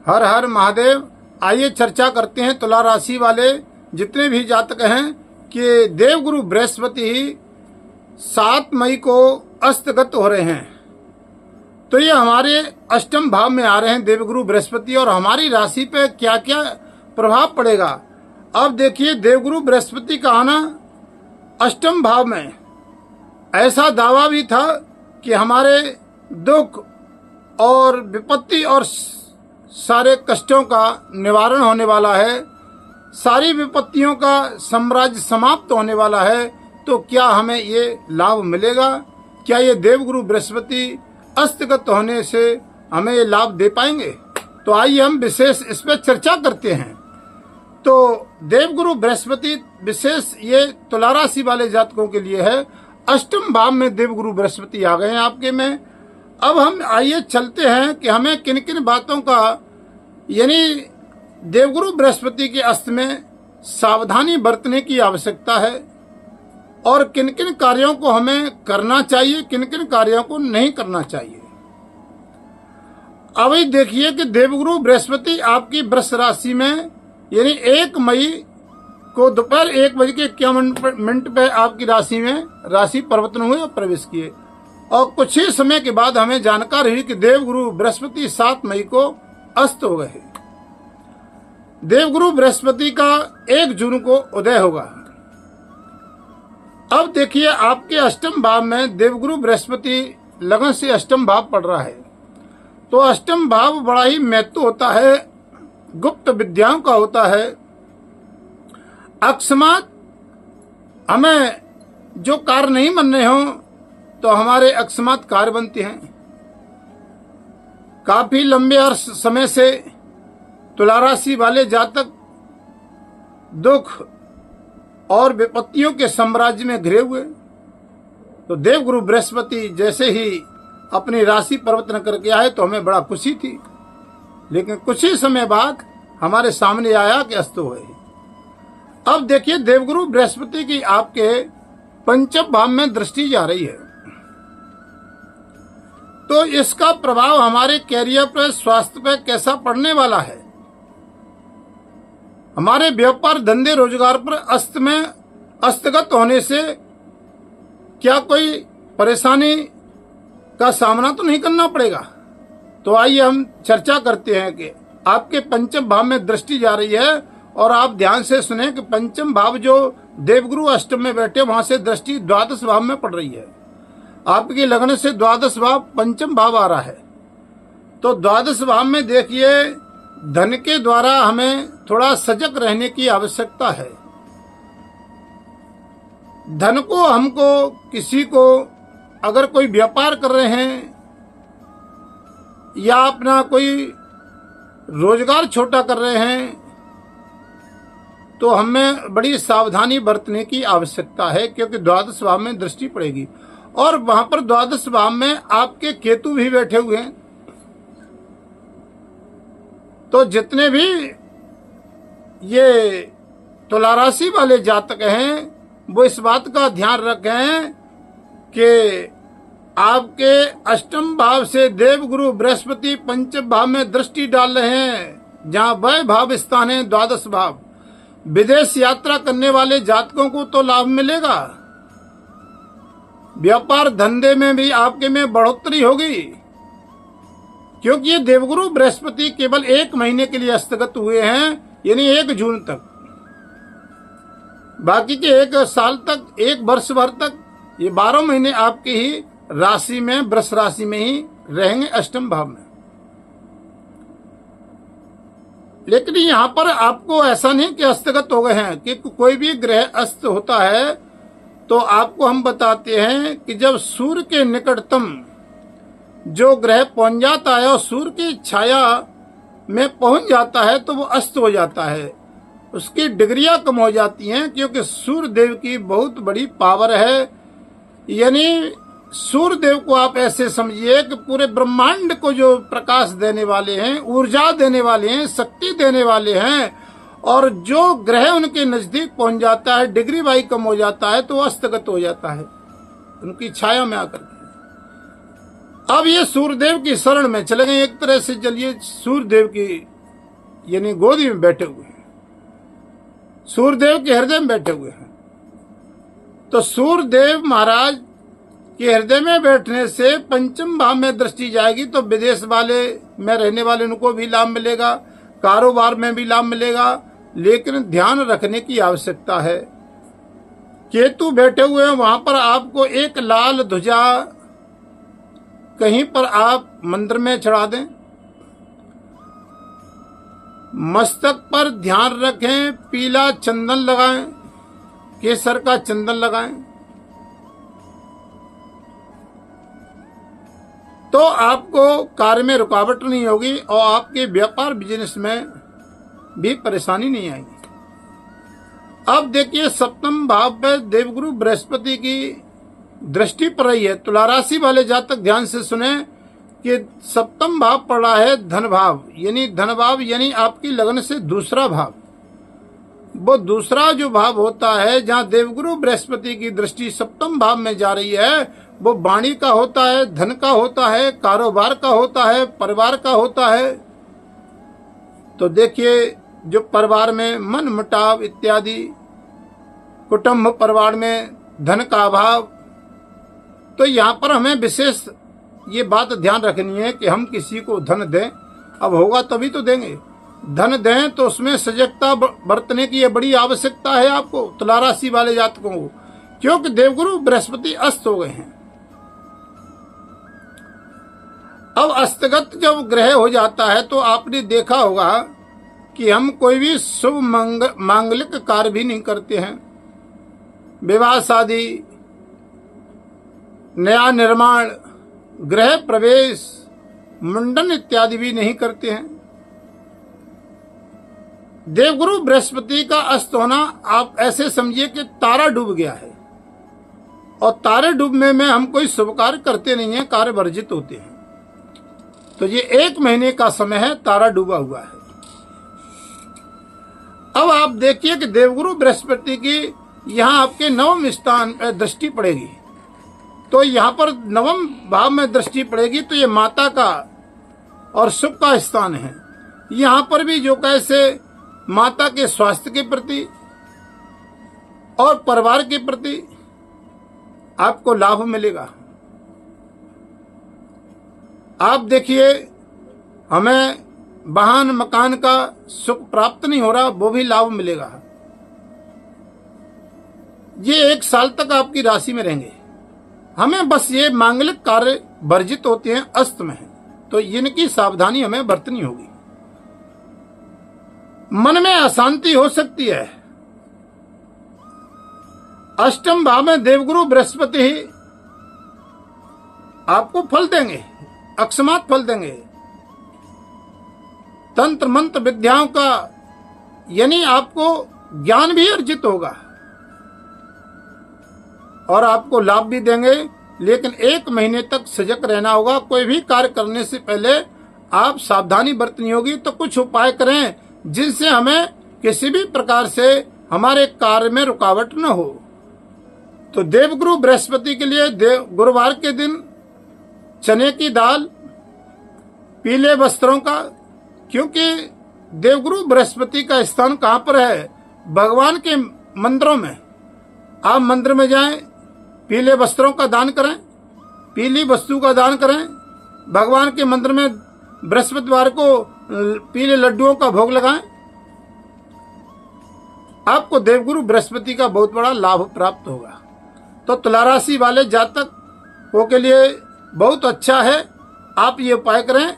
हर हर महादेव। आइए चर्चा करते हैं तुला राशि वाले जितने भी जातक हैं कि देवगुरु बृहस्पति 7 मई को अस्तगत हो रहे हैं। तो ये हमारे अष्टम भाव में आ रहे हैं देवगुरु बृहस्पति, और हमारी राशि पे क्या क्या प्रभाव पड़ेगा। अब देखिए, देवगुरु बृहस्पति का आना अष्टम भाव में, ऐसा दावा भी था कि हमारे दुख और विपत्ति और सारे कष्टों का निवारण होने वाला है, सारी विपत्तियों का साम्राज्य समाप्त होने वाला है। तो क्या हमें ये लाभ मिलेगा? क्या ये देवगुरु बृहस्पति अस्तगत होने से हमें ये लाभ दे पाएंगे? तो आइए हम विशेष इस पर चर्चा करते हैं। तो देवगुरु बृहस्पति विशेष ये तुला राशि वाले जातकों के लिए है। अष्टम भाव में देवगुरु बृहस्पति आ गए हैं आपके में। अब हम आइए चलते हैं कि हमें किन किन बातों का, यानी देवगुरु बृहस्पति के अस्त में सावधानी बरतने की आवश्यकता है, और किन किन कार्यों को हमें करना चाहिए, किन किन कार्यों को नहीं करना चाहिए। अभी देखिए कि देवगुरु बृहस्पति आपकी वृष राशि में, यानी 1 मई को दोपहर 1:51 पे आपकी राशि में राशि परिवर्तन हुए और प्रवेश किए, और कुछ ही समय के बाद हमें जानकारी हुई कि देवगुरु बृहस्पति 7 मई को अस्त हो गए। देवगुरु बृहस्पति का 1 जून को उदय होगा। अब देखिए, आपके अष्टम भाव में देवगुरु बृहस्पति लगन से अष्टम भाव पड़ रहा है। तो अष्टम भाव बड़ा ही महत्व होता है, गुप्त विद्याओं का होता है। अकस्मात हमें जो कार्य नहीं बनने हों तो हमारे अकस्मात कार्य बनते हैं। काफी लंबे समय से तुला राशि वाले जातक दुख और विपत्तियों के साम्राज्य में घिरे हुए। तो देवगुरु बृहस्पति जैसे ही अपनी राशि परिवर्तन करके आए तो हमें बड़ा खुशी थी, लेकिन कुछ ही समय बाद हमारे सामने आया कि अस्त हुए। अब देखिए, देवगुरु बृहस्पति की आपके पंचम भाव में दृष्टि जा रही है, तो इसका प्रभाव हमारे कैरियर पर, स्वास्थ्य पर कैसा पड़ने वाला है। हमारे व्यापार धंधे रोजगार पर अस्तगत होने से क्या कोई परेशानी का सामना तो नहीं करना पड़ेगा? तो आइए हम चर्चा करते हैं कि आपके पंचम भाव में दृष्टि जा रही है, और आप ध्यान से सुने कि पंचम भाव जो देवगुरु अष्टम में बैठे वहां से दृष्टि द्वादश भाव में पड़ रही है। आपकी लगन से द्वादश भाव पंचम भाव आ रहा है। तो द्वादश भाव में देखिए, धन के द्वारा हमें थोड़ा सजग रहने की आवश्यकता है। धन को हमको, किसी को अगर कोई व्यापार कर रहे हैं या अपना कोई रोजगार छोटा कर रहे हैं, तो हमें बड़ी सावधानी बरतने की आवश्यकता है, क्योंकि द्वादश भाव में दृष्टि पड़ेगी, और वहां पर द्वादश भाव में आपके केतु भी बैठे हुए हैं। तो जितने भी ये तुला राशि वाले जातक हैं वो इस बात का ध्यान रखें कि आपके अष्टम भाव से देवगुरु बृहस्पति पंचम भाव में दृष्टि डाल रहे हैं, जहां वह भाव स्थान है द्वादश भाव। विदेश यात्रा करने वाले जातकों को तो लाभ मिलेगा, व्यापार धंधे में भी आपके में बढ़ोतरी होगी, क्योंकि ये देवगुरु बृहस्पति केवल 1 महीने के लिए अस्तगत हुए हैं, यानी 1 जून तक। बाकी के 1 साल तक, 1 वर्ष भर तक, ये 12 महीने आपकी ही राशि में, वृष राशि में ही रहेंगे, अष्टम भाव में। लेकिन यहाँ पर आपको ऐसा नहीं कि अस्तगत हो गए हैं, कि कोई भी ग्रह अस्त होता है तो आपको हम बताते हैं कि जब सूर्य के निकटतम जो ग्रह पहुंच जाता है और सूर्य की छाया में पहुंच जाता है तो वो अस्त हो जाता है, उसकी डिग्रियां कम हो जाती हैं, क्योंकि सूर्य देव की बहुत बड़ी पावर है। यानी सूर्य देव को आप ऐसे समझिए कि पूरे ब्रह्मांड को जो प्रकाश देने वाले हैं, ऊर्जा देने वाले हैं, शक्ति देने वाले हैं, और जो ग्रह उनके नजदीक पहुंच जाता है, डिग्री वाई कम हो जाता है तो अस्तगत हो जाता है उनकी छाया में आकर के। अब ये सूर्यदेव की शरण में चले गए, एक तरह से चलिए सूर्यदेव की यानी गोदी में बैठे हुए हैं, सूर्यदेव के हृदय में बैठे हुए हैं। तो सूर्यदेव महाराज के हृदय में बैठने से पंचम भाव में दृष्टि जाएगी, तो विदेश वाले में रहने वाले उनको भी लाभ मिलेगा, कारोबार में भी लाभ मिलेगा। लेकिन ध्यान रखने की आवश्यकता है, केतु बैठे हुए हैं, वहां पर आपको एक लाल ध्वजा कहीं पर आप मंदिर में चढ़ा दें। मस्तक पर ध्यान रखें, पीला चंदन लगाएं, केसर का चंदन लगाएं, तो आपको कार्य में रुकावट नहीं होगी और आपके व्यापार बिजनेस में भी परेशानी नहीं आएगी। अब देखिए, सप्तम भाव पे देवगुरु बृहस्पति की दृष्टि पड़ रही है। तुला राशि वाले जातक ध्यान से सुने कि सप्तम भाव पड़ा है धन भाव, यानी धन भाव यानी आपकी लगन से दूसरा भाव। वो दूसरा जो भाव होता है जहाँ देवगुरु बृहस्पति की दृष्टि सप्तम भाव में जा रही है, वो वाणी का होता है, धन का होता है, कारोबार का होता है, परिवार का होता है। तो देखिए, जो परिवार में मन मुटाव इत्यादि, कुटुंब परिवार में धन का अभाव, तो यहाँ पर हमें विशेष ये बात ध्यान रखनी है कि हम किसी को धन दें, अब होगा तभी तो देंगे। धन दें तो उसमें सजगता बरतने की ये बड़ी आवश्यकता है आपको, तुला राशि वाले जातकों को, क्योंकि देवगुरु बृहस्पति अस्त हो गए हैं। अब अस्तगत जब ग्रह हो जाता है तो आपने देखा होगा कि हम कोई भी शुभ मांगलिक कार्य भी नहीं करते हैं, विवाह शादी, नया निर्माण, गृह प्रवेश, मुंडन इत्यादि भी नहीं करते हैं। देवगुरु बृहस्पति का अस्त होना आप ऐसे समझिए कि तारा डूब गया है, और तारे डूबने में हम कोई शुभ कार्य करते नहीं है, कार्य वर्जित होते हैं। तो ये 1 महीने का समय है, तारा डूबा हुआ है। अब आप देखिए कि देवगुरु बृहस्पति की यहाँ आपके नवम स्थान पर दृष्टि पड़ेगी, तो यहाँ पर नवम भाव में दृष्टि पड़ेगी, तो ये माता का और सुख का स्थान है। यहाँ पर भी जो कैसे माता के स्वास्थ्य के प्रति और परिवार के प्रति आपको लाभ मिलेगा। आप देखिए, हमें वाहन मकान का सुख प्राप्त नहीं हो रहा, वो भी लाभ मिलेगा। ये 1 साल तक आपकी राशि में रहेंगे। हमें बस ये मांगलिक कार्य वर्जित होते हैं, अस्त में है, तो इनकी सावधानी हमें बरतनी होगी। मन में अशांति हो सकती है। अष्टम भाव में देवगुरु बृहस्पति ही आपको फल देंगे, अकस्मात फल देंगे। तंत्र मंत्र विद्याओं का यानी आपको ज्ञान भी अर्जित होगा और आपको लाभ भी देंगे, लेकिन 1 महीने तक सजग रहना होगा। कोई भी कार्य करने से पहले आप सावधानी बरतनी होगी। तो कुछ उपाय करें जिनसे हमें किसी भी प्रकार से हमारे कार्य में रुकावट न हो। तो देवगुरु बृहस्पति के लिए गुरुवार के दिन चने की दाल, पीले वस्त्रों का, क्योंकि देवगुरु बृहस्पति का स्थान कहाँ पर है? भगवान के मंदिरों में। आप मंदिर में जाएं, पीले वस्त्रों का दान करें, पीली वस्तु का दान करें। भगवान के मंदिर में बृहस्पतिवार को पीले लड्डुओं का भोग लगाएं। आपको देवगुरु बृहस्पति का बहुत बड़ा लाभ प्राप्त होगा। तो तुला राशि वाले जातकों के लिए बहुत अच्छा है, आप ये उपाय करें।